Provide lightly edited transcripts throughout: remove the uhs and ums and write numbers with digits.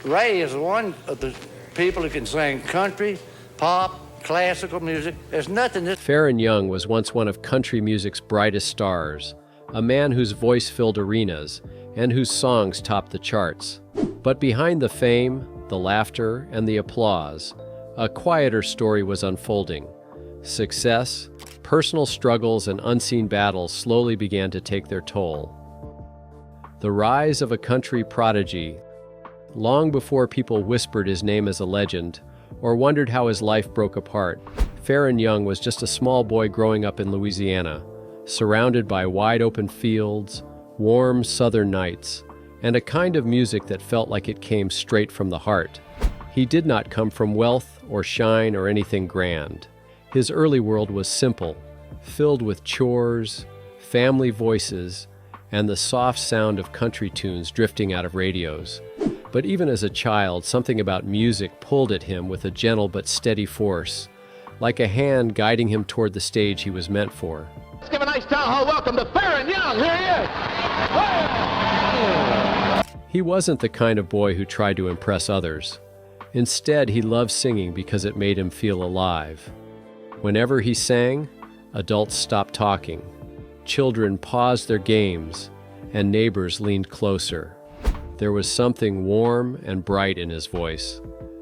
Ray is one of the people who can sing country, pop, classical music. There's nothing that... Faron Young was once one of country music's brightest stars, a man whose voice filled arenas and whose songs topped the charts. But behind the fame, the laughter, and the applause, a quieter story was unfolding. Success, personal struggles, and unseen battles slowly began to take their toll. The rise of a country prodigy, long before people whispered his name as a legend or wondered how his life broke apart, Faron Young was just a small boy growing up in Louisiana, surrounded by wide-open fields, warm southern nights, and a kind of music that felt like it came straight from the heart. He did not come from wealth or shine or anything grand. His early world was simple, filled with chores, family voices, and the soft sound of country tunes drifting out of radios. But even as a child, something about music pulled at him with a gentle but steady force, like a hand guiding him toward the stage he was meant for. Let's give a nice town hall welcome to Faron Young. Here he is. He wasn't the kind of boy who tried to impress others. Instead, he loved singing because it made him feel alive. Whenever he sang, adults stopped talking, children paused their games, and neighbors leaned closer. There was something warm and bright in his voice,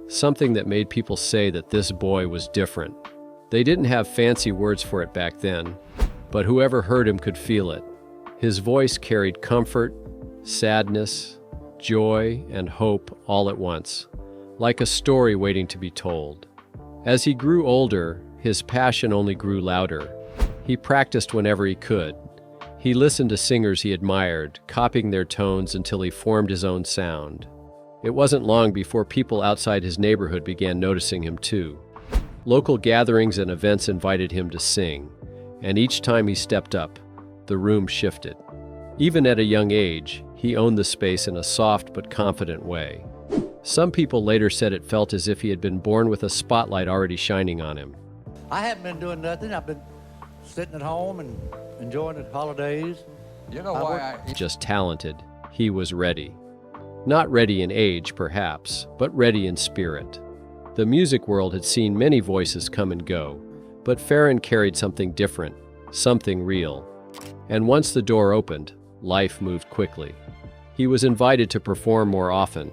something that made people say that this boy was different. They didn't have fancy words for it back then, but whoever heard him could feel it. His voice carried comfort, sadness, joy, and hope all at once, like a story waiting to be told. As he grew older, his passion only grew louder. He practiced whenever he could. He listened to singers he admired, copying their tones until he formed his own sound. It wasn't long before people outside his neighborhood began noticing him too. Local gatherings and events invited him to sing, and each time he stepped up, the room shifted. Even at a young age, he owned the space in a soft but confident way. Some people later said it felt as if he had been born with a spotlight already shining on him. I haven't been doing nothing. I've been sitting at home and enjoying the holidays. You know why Just talented, he was ready. Not ready in age, perhaps, but ready in spirit. The music world had seen many voices come and go, but Faron carried something different, something real. And once the door opened, life moved quickly. He was invited to perform more often.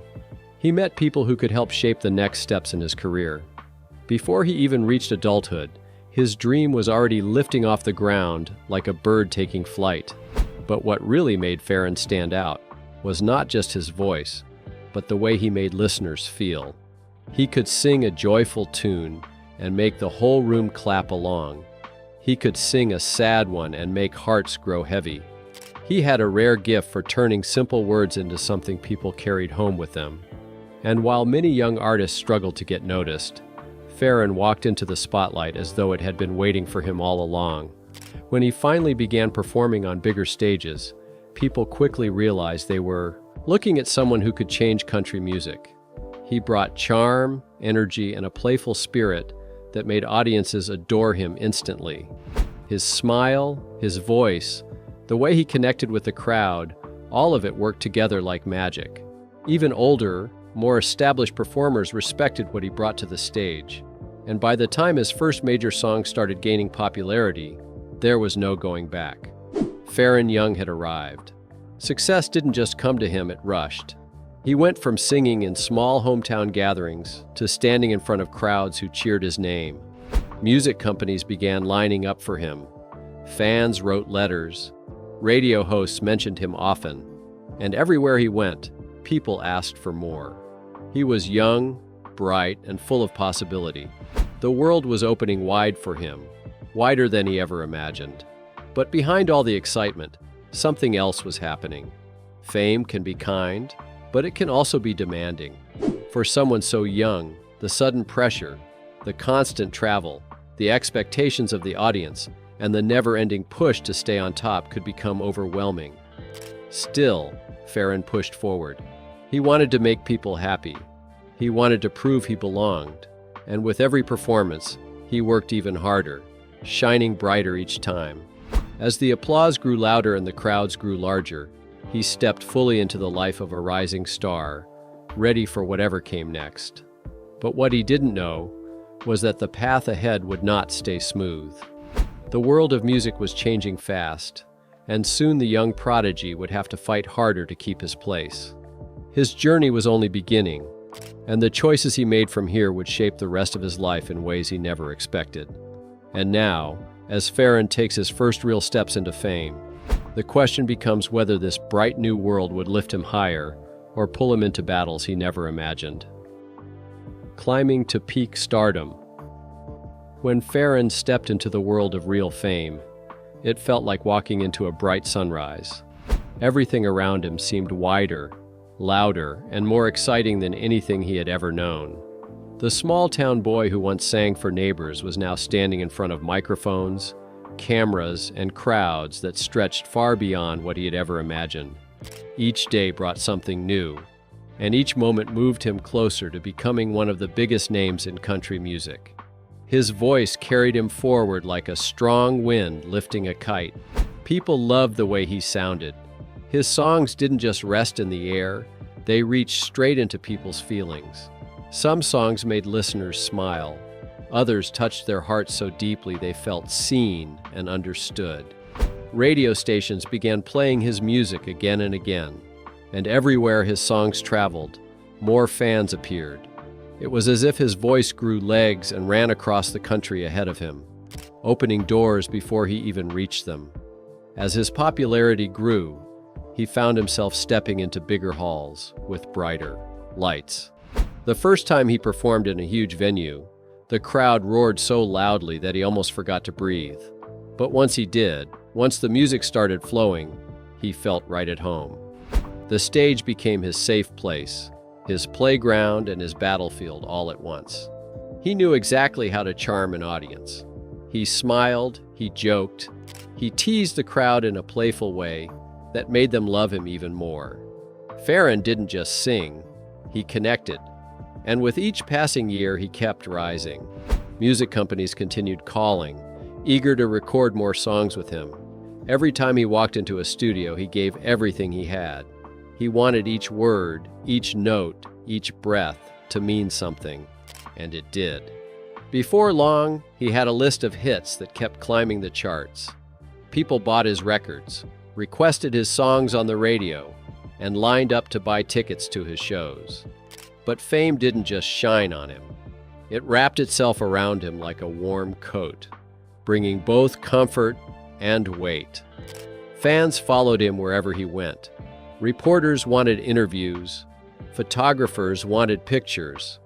He met people who could help shape the next steps in his career. Before he even reached adulthood, his dream was already lifting off the ground like a bird taking flight. But what really made Faron stand out was not just his voice, but the way he made listeners feel. He could sing a joyful tune and make the whole room clap along. He could sing a sad one and make hearts grow heavy. He had a rare gift for turning simple words into something people carried home with them. And while many young artists struggled to get noticed, Faron walked into the spotlight as though it had been waiting for him all along. When he finally began performing on bigger stages, people quickly realized they were looking at someone who could change country music. He brought charm, energy, and a playful spirit that made audiences adore him instantly. His smile, his voice, the way he connected with the crowd, all of it worked together like magic. Even older, more established performers respected what he brought to the stage. And by the time his first major song started gaining popularity, there was no going back. Faron Young had arrived. Success didn't just come to him, it rushed. He went from singing in small hometown gatherings to standing in front of crowds who cheered his name. Music companies began lining up for him. Fans wrote letters. Radio hosts mentioned him often. And everywhere he went, people asked for more. He was young, bright, and full of possibility. The world was opening wide for him, wider than he ever imagined. But behind all the excitement, something else was happening. Fame can be kind, but it can also be demanding. For someone so young, the sudden pressure, the constant travel, the expectations of the audience, and the never-ending push to stay on top could become overwhelming. Still, Faron pushed forward. He wanted to make people happy. He wanted to prove he belonged. And with every performance, he worked even harder, shining brighter each time. As the applause grew louder and the crowds grew larger, he stepped fully into the life of a rising star, ready for whatever came next. But what he didn't know was that the path ahead would not stay smooth. The world of music was changing fast, and soon the young prodigy would have to fight harder to keep his place. His journey was only beginning, and the choices he made from here would shape the rest of his life in ways he never expected. And now, as Faron takes his first real steps into fame, the question becomes whether this bright new world would lift him higher or pull him into battles he never imagined. Climbing to peak stardom. When Faron stepped into the world of real fame, it felt like walking into a bright sunrise. Everything around him seemed wider, louder, and more exciting than anything he had ever known. The small-town boy who once sang for neighbors was now standing in front of microphones, cameras, and crowds that stretched far beyond what he had ever imagined. Each day brought something new, and each moment moved him closer to becoming one of the biggest names in country music. His voice carried him forward like a strong wind lifting a kite. People loved the way he sounded. His songs didn't just rest in the air, they reached straight into people's feelings. Some songs made listeners smile. Others touched their hearts so deeply they felt seen and understood. Radio stations began playing his music again and again, and everywhere his songs traveled, more fans appeared. It was as if his voice grew legs and ran across the country ahead of him, opening doors before he even reached them. As his popularity grew, he found himself stepping into bigger halls with brighter lights. The first time he performed in a huge venue, the crowd roared so loudly that he almost forgot to breathe. But once he did, once the music started flowing, he felt right at home. The stage became his safe place, his playground and his battlefield all at once. He knew exactly how to charm an audience. He smiled, he joked, he teased the crowd in a playful way that made them love him even more. Faron didn't just sing, he connected. And with each passing year, he kept rising. Music companies continued calling, eager to record more songs with him. Every time he walked into a studio, he gave everything he had. He wanted each word, each note, each breath to mean something, and it did. Before long, he had a list of hits that kept climbing the charts. People bought his records, requested his songs on the radio, and lined up to buy tickets to his shows. But fame didn't just shine on him. It wrapped itself around him like a warm coat, bringing both comfort and weight. Fans followed him wherever he went. Reporters wanted interviews. Photographers wanted pictures.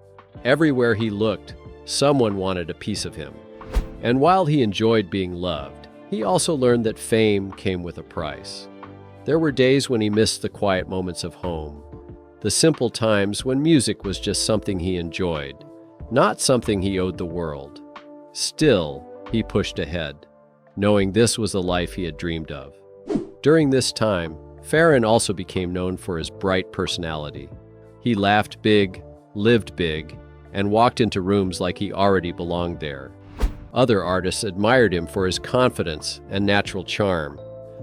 Everywhere he looked, someone wanted a piece of him. And while he enjoyed being loved, he also learned that fame came with a price. There were days when he missed the quiet moments of home, the simple times when music was just something he enjoyed, not something he owed the world. Still, he pushed ahead, knowing this was the life he had dreamed of. During this time, Faron also became known for his bright personality. He laughed big, lived big, and walked into rooms like he already belonged there. Other artists admired him for his confidence and natural charm.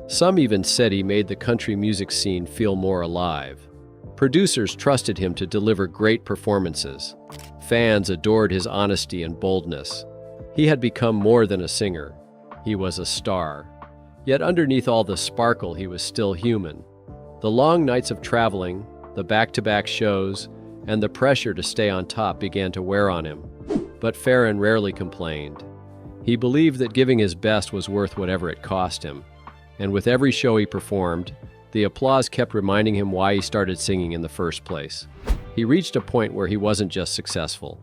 Some even said he made the country music scene feel more alive. Producers trusted him to deliver great performances. Fans adored his honesty and boldness. He had become more than a singer. He was a star. Yet underneath all the sparkle, he was still human. The long nights of traveling, the back-to-back shows, and the pressure to stay on top began to wear on him. But Faron rarely complained. He believed that giving his best was worth whatever it cost him. And with every show he performed, the applause kept reminding him why he started singing in the first place. He reached a point where he wasn't just successful.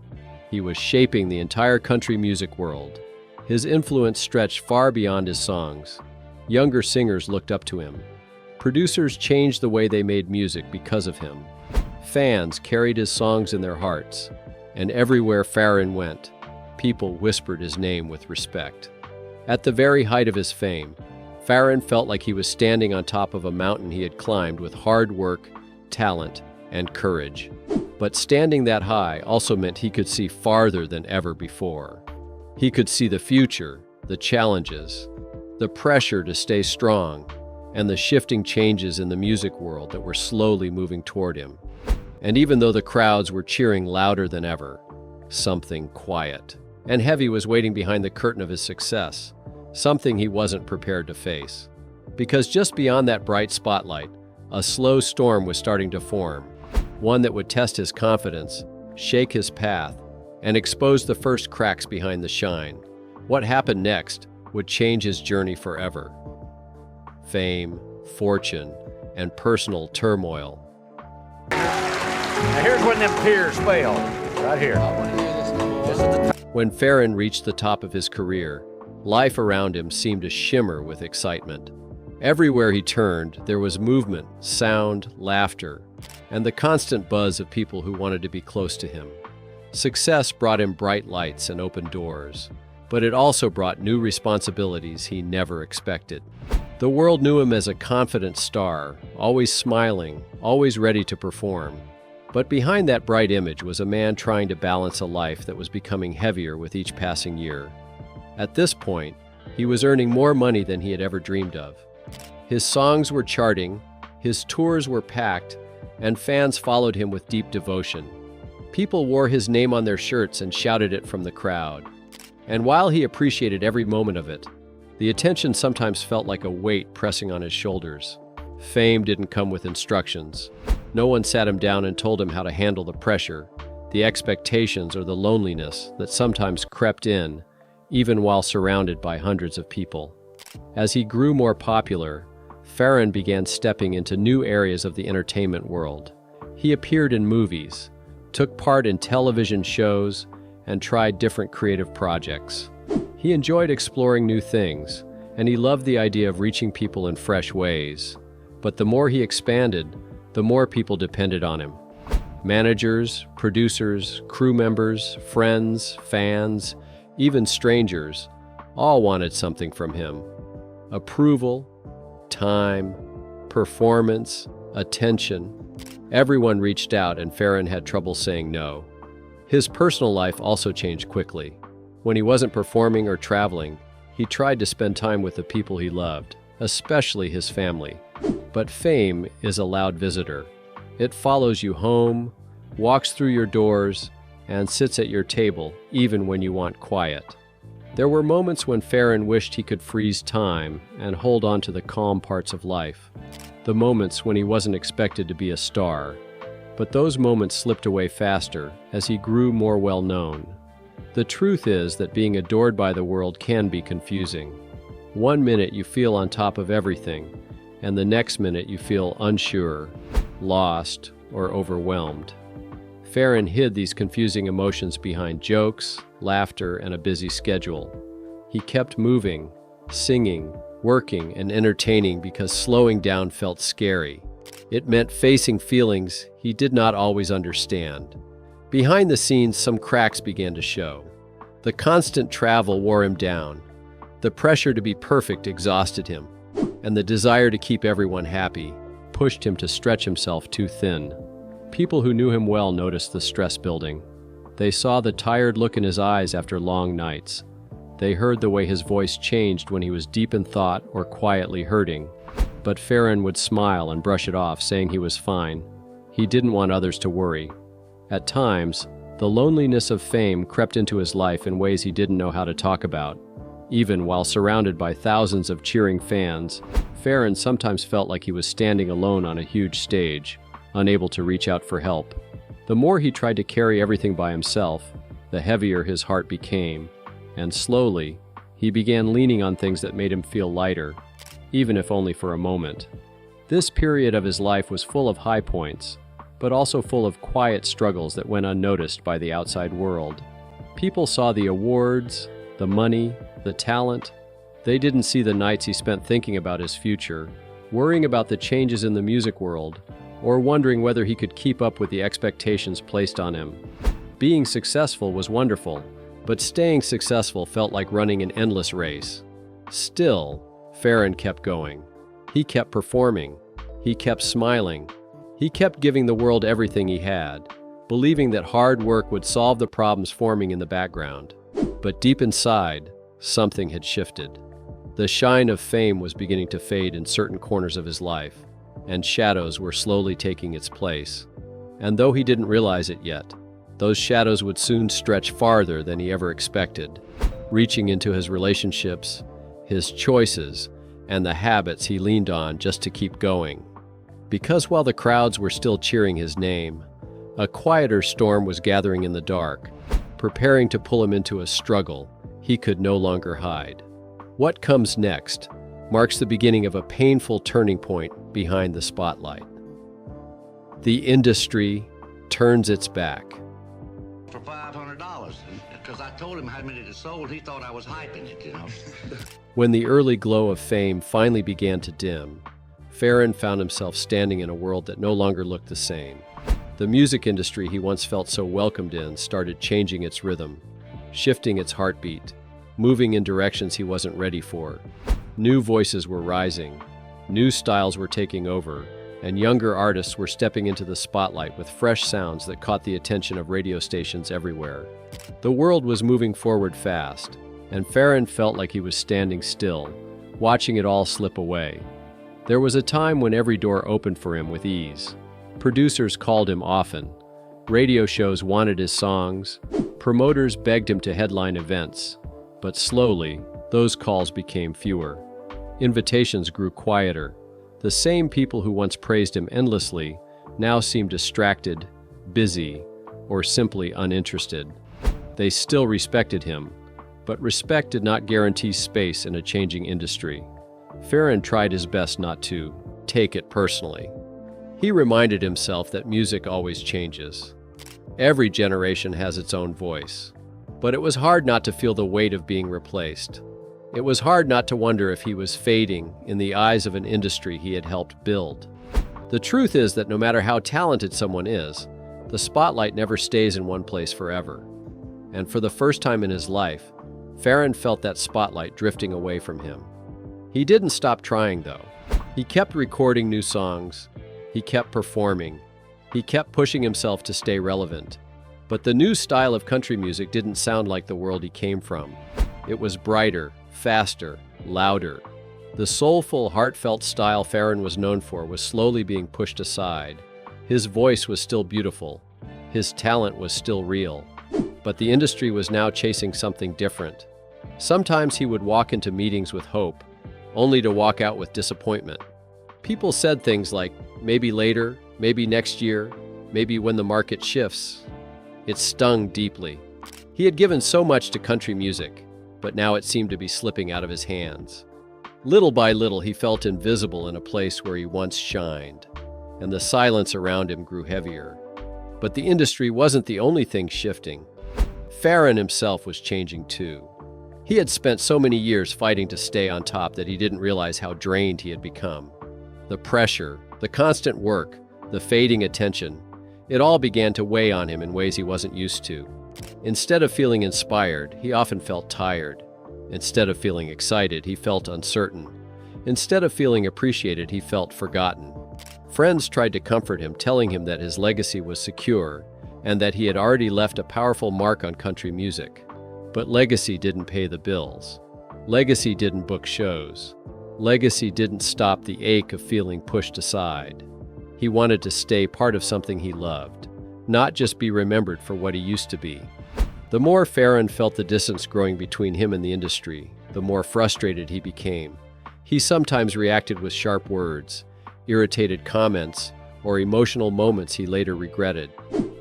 He was shaping the entire country music world. His influence stretched far beyond his songs. Younger singers looked up to him. Producers changed the way they made music because of him. Fans carried his songs in their hearts, and everywhere Faron went, people whispered his name with respect. At the very height of his fame, Faron felt like he was standing on top of a mountain he had climbed with hard work, talent, and courage. But standing that high also meant he could see farther than ever before. He could see the future, the challenges, the pressure to stay strong, and the shifting changes in the music world that were slowly moving toward him. And even though the crowds were cheering louder than ever, something quiet and heavy was waiting behind the curtain of his success, something he wasn't prepared to face. Because just beyond that bright spotlight, a slow storm was starting to form, one that would test his confidence, shake his path, and expose the first cracks behind the shine. What happened next would change his journey forever. Fame, fortune, and personal turmoil. Now here's when them tears fell, right here. When Faron reached the top of his career, life around him seemed to shimmer with excitement. Everywhere he turned, there was movement, sound, laughter, and the constant buzz of people who wanted to be close to him. Success brought him bright lights and open doors, but it also brought new responsibilities he never expected. The world knew him as a confident star, always smiling, always ready to perform. But behind that bright image was a man trying to balance a life that was becoming heavier with each passing year. At this point, he was earning more money than he had ever dreamed of. His songs were charting, his tours were packed, and fans followed him with deep devotion. People wore his name on their shirts and shouted it from the crowd. And while he appreciated every moment of it, the attention sometimes felt like a weight pressing on his shoulders. Fame didn't come with instructions. No one sat him down and told him how to handle the pressure, the expectations, or the loneliness that sometimes crept in, even while surrounded by hundreds of people. As he grew more popular, Faron began stepping into new areas of the entertainment world. He appeared in movies, took part in television shows, and tried different creative projects. He enjoyed exploring new things, and he loved the idea of reaching people in fresh ways. But the more he expanded, the more people depended on him. Managers, producers, crew members, friends, fans, even strangers, all wanted something from him. Approval, time, performance, attention. Everyone reached out, and Faron had trouble saying no. His personal life also changed quickly. When he wasn't performing or traveling, he tried to spend time with the people he loved, especially his family. But fame is a loud visitor. It follows you home, walks through your doors, and sits at your table, even when you want quiet. There were moments when Faron wished he could freeze time and hold on to the calm parts of life. The moments when he wasn't expected to be a star. But those moments slipped away faster as he grew more well-known. The truth is that being adored by the world can be confusing. One minute you feel on top of everything, and the next minute you feel unsure, lost, or overwhelmed. Faron hid these confusing emotions behind jokes, laughter, and a busy schedule. He kept moving, singing, working, and entertaining because slowing down felt scary. It meant facing feelings he did not always understand. Behind the scenes, some cracks began to show. The constant travel wore him down. The pressure to be perfect exhausted him, and the desire to keep everyone happy pushed him to stretch himself too thin. People who knew him well noticed the stress building. They saw the tired look in his eyes after long nights. They heard the way his voice changed when he was deep in thought or quietly hurting. But Faron would smile and brush it off, saying he was fine. He didn't want others to worry. At times, the loneliness of fame crept into his life in ways he didn't know how to talk about. Even while surrounded by thousands of cheering fans, Faron sometimes felt like he was standing alone on a huge stage, unable to reach out for help. The more he tried to carry everything by himself, the heavier his heart became, and slowly, he began leaning on things that made him feel lighter, even if only for a moment. This period of his life was full of high points, but also full of quiet struggles that went unnoticed by the outside world. People saw the awards, the money, the talent. They didn't see the nights he spent thinking about his future, worrying about the changes in the music world, or wondering whether he could keep up with the expectations placed on him. Being successful was wonderful, but staying successful felt like running an endless race. Still, Faron kept going. He kept performing. He kept smiling. He kept giving the world everything he had, believing that hard work would solve the problems forming in the background. But deep inside, something had shifted. The shine of fame was beginning to fade in certain corners of his life, and shadows were slowly taking its place. And though he didn't realize it yet, those shadows would soon stretch farther than he ever expected, reaching into his relationships, his choices, and the habits he leaned on just to keep going. Because while the crowds were still cheering his name, a quieter storm was gathering in the dark, preparing to pull him into a struggle he could no longer hide. What comes next marks the beginning of a painful turning point behind the spotlight. The industry turns its back. For $500, because I told him how many it sold, he thought I was hyping it, you know. When the early glow of fame finally began to dim, Faron found himself standing in a world that no longer looked the same. The music industry he once felt so welcomed in started changing its rhythm, shifting its heartbeat, moving in directions he wasn't ready for. New voices were rising, new styles were taking over, and younger artists were stepping into the spotlight with fresh sounds that caught the attention of radio stations everywhere. The world was moving forward fast, and Faron felt like he was standing still, watching it all slip away. There was a time when every door opened for him with ease. Producers called him often. Radio shows wanted his songs. Promoters begged him to headline events. But slowly, those calls became fewer. Invitations grew quieter. The same people who once praised him endlessly now seemed distracted, busy, or simply uninterested. They still respected him, but respect did not guarantee space in a changing industry. Faron tried his best not to take it personally. He reminded himself that music always changes. Every generation has its own voice. But it was hard not to feel the weight of being replaced. It was hard not to wonder if he was fading in the eyes of an industry he had helped build. The truth is that no matter how talented someone is, the spotlight never stays in one place forever. And for the first time in his life, Faron felt that spotlight drifting away from him. He didn't stop trying, though. He kept recording new songs. He kept performing. He kept pushing himself to stay relevant. But the new style of country music didn't sound like the world he came from. It was brighter, faster, louder. The soulful, heartfelt style Faron was known for was slowly being pushed aside. His voice was still beautiful. His talent was still real. But the industry was now chasing something different. Sometimes he would walk into meetings with hope, only to walk out with disappointment. People said things like, maybe later, maybe next year, maybe when the market shifts. It stung deeply. He had given so much to country music, but now it seemed to be slipping out of his hands. Little by little, he felt invisible in a place where he once shined, and the silence around him grew heavier. But the industry wasn't the only thing shifting. Faron himself was changing too. He had spent so many years fighting to stay on top that he didn't realize how drained he had become. The pressure, the constant work, the fading attention, it all began to weigh on him in ways he wasn't used to. Instead of feeling inspired, he often felt tired. Instead of feeling excited, he felt uncertain. Instead of feeling appreciated, he felt forgotten. Friends tried to comfort him, telling him that his legacy was secure and that he had already left a powerful mark on country music. But legacy didn't pay the bills. Legacy didn't book shows. Legacy didn't stop the ache of feeling pushed aside. He wanted to stay part of something he loved, not just be remembered for what he used to be. The more Faron felt the distance growing between him and the industry, the more frustrated he became. He sometimes reacted with sharp words, irritated comments, or emotional moments he later regretted.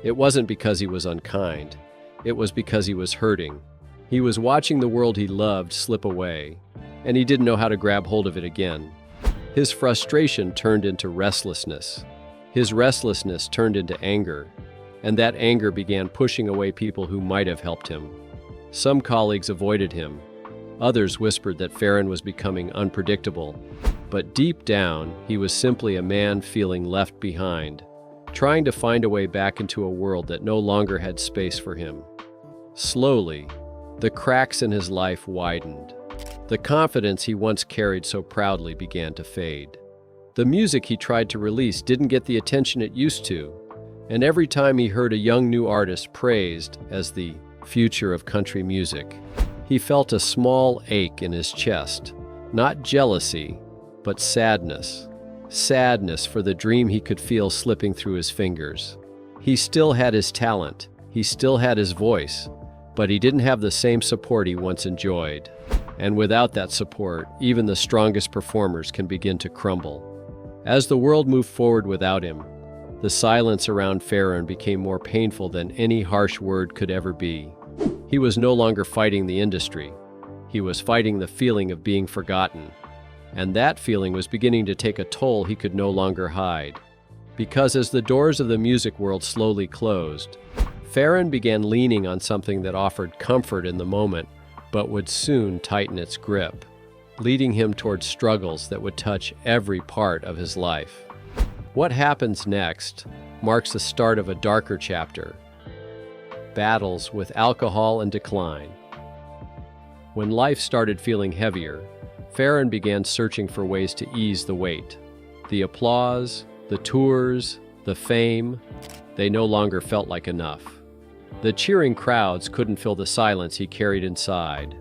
It wasn't because he was unkind. It was because he was hurting. He was watching the world he loved slip away, and he didn't know how to grab hold of it again. His frustration turned into restlessness. His restlessness turned into anger, and that anger began pushing away people who might have helped him. Some colleagues avoided him. Others whispered that Faron was becoming unpredictable. But deep down, he was simply a man feeling left behind, trying to find a way back into a world that no longer had space for him. Slowly, the cracks in his life widened. The confidence he once carried so proudly began to fade. The music he tried to release didn't get the attention it used to, and every time he heard a young new artist praised as the future of country music, he felt a small ache in his chest. Not jealousy, but sadness. Sadness for the dream he could feel slipping through his fingers. He still had his talent, he still had his voice, but he didn't have the same support he once enjoyed. And without that support, even the strongest performers can begin to crumble. As the world moved forward without him, the silence around Faron became more painful than any harsh word could ever be. He was no longer fighting the industry. He was fighting the feeling of being forgotten. And that feeling was beginning to take a toll he could no longer hide. Because as the doors of the music world slowly closed, Faron began leaning on something that offered comfort in the moment, but would soon tighten its grip, leading him toward struggles that would touch every part of his life. What happens next marks the start of a darker chapter: battles with alcohol and decline. When life started feeling heavier, Faron began searching for ways to ease the weight. The applause, the tours, the fame, they no longer felt like enough. The cheering crowds couldn't fill the silence he carried inside.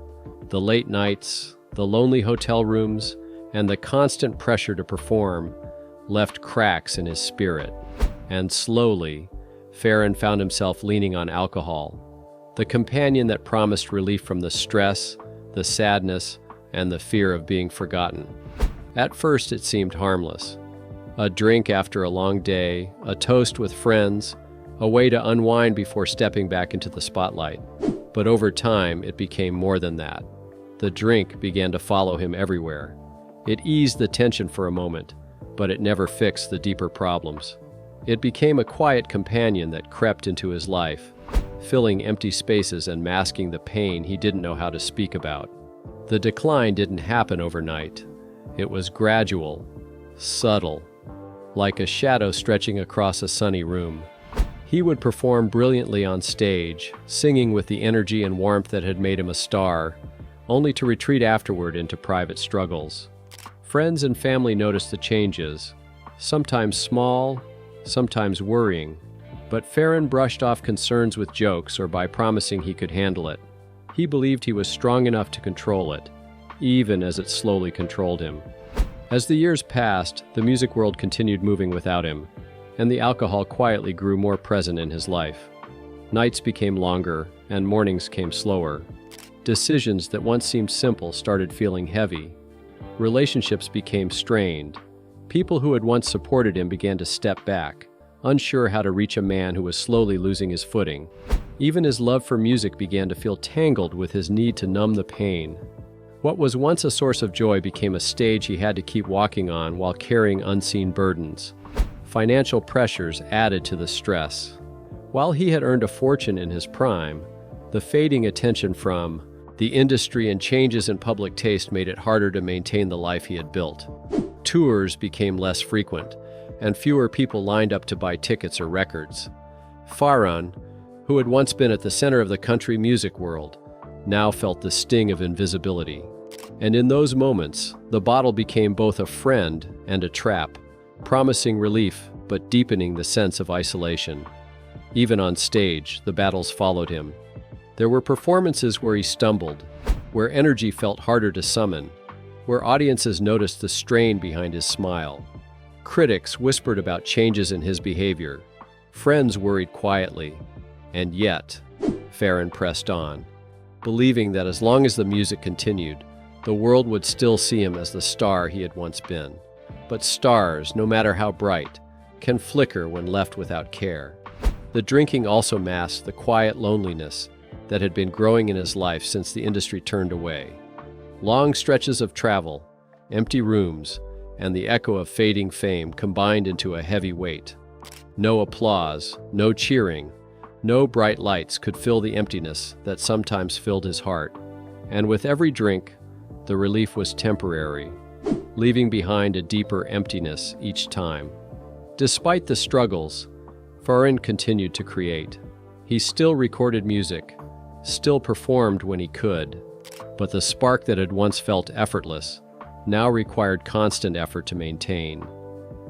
The late nights, the lonely hotel rooms, and the constant pressure to perform left cracks in his spirit. And slowly, Faron found himself leaning on alcohol, the companion that promised relief from the stress, the sadness, and the fear of being forgotten. At first, it seemed harmless. A drink after a long day, a toast with friends, a way to unwind before stepping back into the spotlight. But over time, it became more than that. The drink began to follow him everywhere. It eased the tension for a moment, but it never fixed the deeper problems. It became a quiet companion that crept into his life, filling empty spaces and masking the pain he didn't know how to speak about. The decline didn't happen overnight. It was gradual, subtle, like a shadow stretching across a sunny room. He would perform brilliantly on stage, singing with the energy and warmth that had made him a star, only to retreat afterward into private struggles. Friends and family noticed the changes, sometimes small, sometimes worrying, but Faron brushed off concerns with jokes or by promising he could handle it. He believed he was strong enough to control it, even as it slowly controlled him. As the years passed, the music world continued moving without him, and the alcohol quietly grew more present in his life. Nights became longer, and mornings came slower. Decisions that once seemed simple started feeling heavy. Relationships became strained. People who had once supported him began to step back, unsure how to reach a man who was slowly losing his footing. Even his love for music began to feel tangled with his need to numb the pain. What was once a source of joy became a stage he had to keep walking on while carrying unseen burdens. Financial pressures added to the stress. While he had earned a fortune in his prime, the fading attention from the industry and changes in public taste made it harder to maintain the life he had built. Tours became less frequent, and fewer people lined up to buy tickets or records. Faron, who had once been at the center of the country music world, now felt the sting of invisibility. And in those moments, the bottle became both a friend and a trap, promising relief but deepening the sense of isolation. Even on stage, the battles followed him. There were performances where he stumbled, where energy felt harder to summon, where audiences noticed the strain behind his smile. Critics whispered about changes in his behavior. Friends worried quietly. And yet, Faron pressed on, believing that as long as the music continued, the world would still see him as the star he had once been. But stars, no matter how bright, can flicker when left without care. The drinking also masked the quiet loneliness that had been growing in his life since the industry turned away. Long stretches of travel, empty rooms, and the echo of fading fame combined into a heavy weight. No applause, no cheering, no bright lights could fill the emptiness that sometimes filled his heart. And with every drink, the relief was temporary, leaving behind a deeper emptiness each time. Despite the struggles, Faron continued to create. He still recorded music, still performed when he could, but the spark that had once felt effortless now required constant effort to maintain.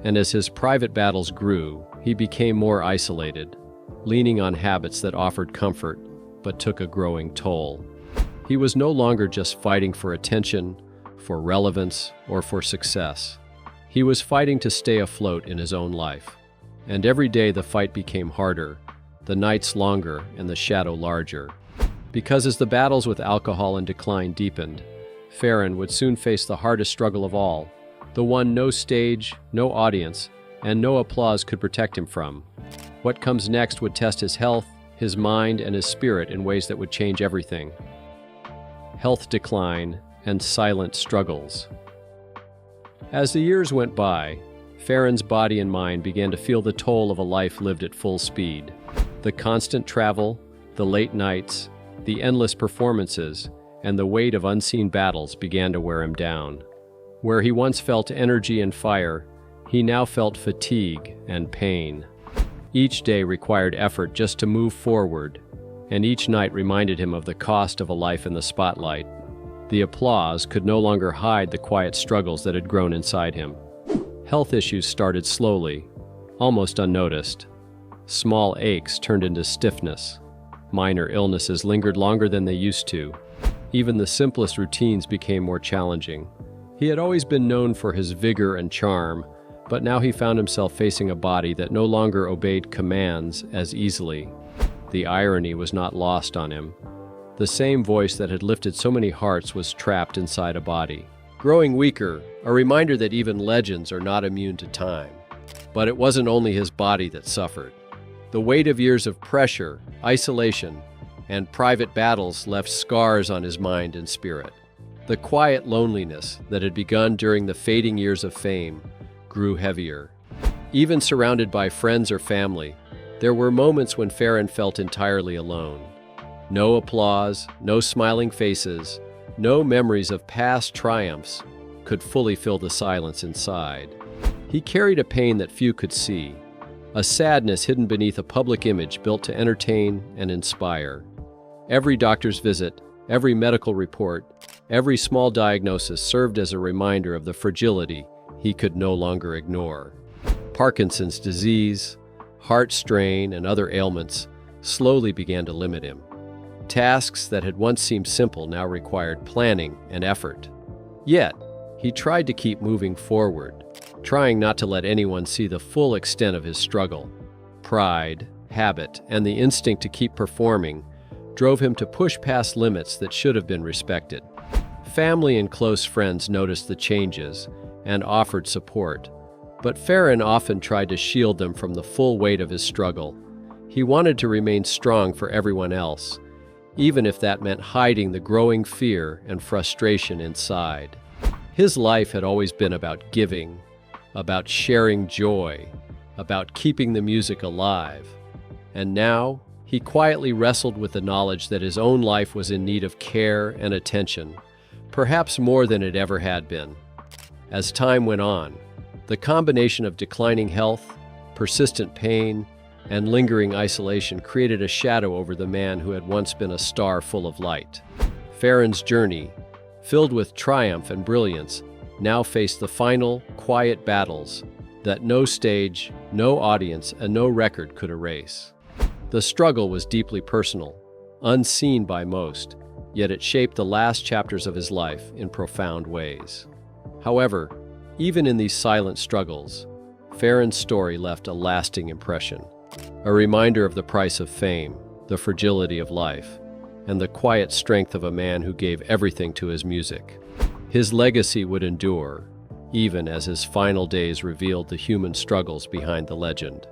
And as his private battles grew, he became more isolated, leaning on habits that offered comfort but took a growing toll. He was no longer just fighting for attention, for relevance, or for success. He was fighting to stay afloat in his own life. and every day the fight became harder, the nights longer, and the shadow larger. Because as the battles with alcohol and decline deepened, Faron would soon face the hardest struggle of all, the one no stage, no audience, and no applause could protect him from. What comes next would test his health, his mind, and his spirit in ways that would change everything. Health decline and silent struggles. As the years went by, Faron's body and mind began to feel the toll of a life lived at full speed. The constant travel, the late nights, the endless performances, and the weight of unseen battles began to wear him down. Where he once felt energy and fire, he now felt fatigue and pain. Each day required effort just to move forward, and each night reminded him of the cost of a life in the spotlight. The applause could no longer hide the quiet struggles that had grown inside him. Health issues started slowly, almost unnoticed. Small aches turned into stiffness. Minor illnesses lingered longer than they used to. Even the simplest routines became more challenging. He had always been known for his vigor and charm, but now he found himself facing a body that no longer obeyed commands as easily. The irony was not lost on him. The same voice that had lifted so many hearts was trapped inside a body. Growing weaker, a reminder that even legends are not immune to time. But it wasn't only his body that suffered. The weight of years of pressure, isolation, and private battles left scars on his mind and spirit. The quiet loneliness that had begun during the fading years of fame grew heavier. Even surrounded by friends or family, there were moments when Faron felt entirely alone. No applause, no smiling faces, no memories of past triumphs could fully fill the silence inside. He carried a pain that few could see, a sadness hidden beneath a public image built to entertain and inspire. Every doctor's visit, every medical report, every small diagnosis served as a reminder of the fragility he could no longer ignore. Parkinson's disease, heart strain, and other ailments slowly began to limit him. Tasks that had once seemed simple now required planning and effort. Yet, he tried to keep moving forward, trying not to let anyone see the full extent of his struggle. Pride, habit, and the instinct to keep performing drove him to push past limits that should have been respected. Family and close friends noticed the changes and offered support, but Faron often tried to shield them from the full weight of his struggle. He wanted to remain strong for everyone else, even if that meant hiding the growing fear and frustration inside. His life had always been about giving, about sharing joy, about keeping the music alive. And now, he quietly wrestled with the knowledge that his own life was in need of care and attention, perhaps more than it ever had been. As time went on, the combination of declining health, persistent pain, and lingering isolation created a shadow over the man who had once been a star full of light. Faron's journey, filled with triumph and brilliance, now faced the final, quiet battles that no stage, no audience, and no record could erase. The struggle was deeply personal, unseen by most, yet it shaped the last chapters of his life in profound ways. However, even in these silent struggles, Faron's story left a lasting impression, a reminder of the price of fame, the fragility of life, and the quiet strength of a man who gave everything to his music. His legacy would endure, even as his final days revealed the human struggles behind the legend.